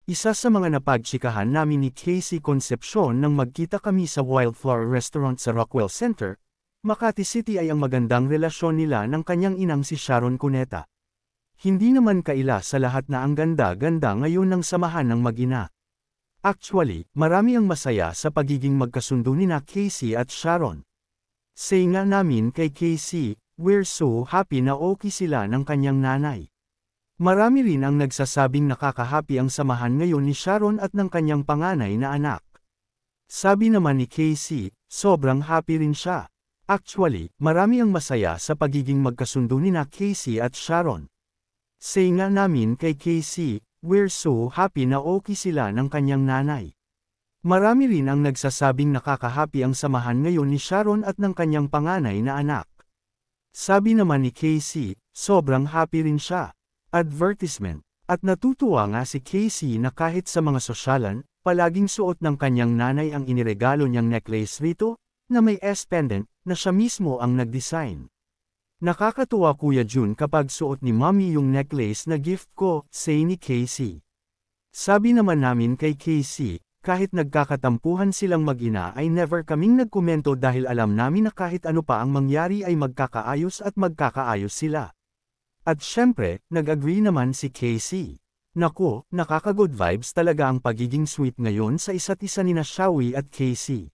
Isa sa mga napagtsikahan namin ni Casey Concepcion nang magkita kami sa Wildflower Restaurant sa Rockwell Center, Makati City ay ang magandang relasyon nila ng kanyang inang si Sharon Cuneta. Hindi naman kaila sa lahat na ang ganda-ganda ngayon ng samahan ng mag-ina. Actually, marami ang masaya sa pagiging magkasundo nina Casey at Sharon. Say nga namin kay Casey, we're so happy na okay sila ng kanyang nanay. Marami rin ang nagsasabing nakakahappy ang samahan ngayon ni Sharon at ng kanyang panganay na anak. Sabi naman ni Casey, sobrang happy rin siya. Actually, marami ang masaya sa pagiging magkasundo nina Casey at Sharon. Say nga namin kay Casey, we're so happy na okay sila ng kanyang nanay. Marami rin ang nagsasabing nakakahappy ang samahan ngayon ni Sharon at ng kanyang panganay na anak. Sabi naman ni Casey, sobrang happy rin siya. Advertisement. At natutuwa nga si Casey na kahit sa mga sosyalan, palaging suot ng kanyang nanay ang iniregalo niyang necklace rito, na may S-pendant, na siya mismo ang nag-design. Nakakatuwa Kuya Jun kapag suot ni Mommy yung necklace na gift ko, say ni Casey. Sabi naman namin kay Casey, kahit nagkakatampuhan silang mag-ina ay never kaming nagkomento dahil alam namin na kahit ano pa ang mangyari ay magkakaayos at magkakaayos sila. At syempre, nag-agree naman si Casey. Naku, nakaka-good vibes talaga ang pagiging sweet ngayon sa isa't isa nina Shawi at Casey.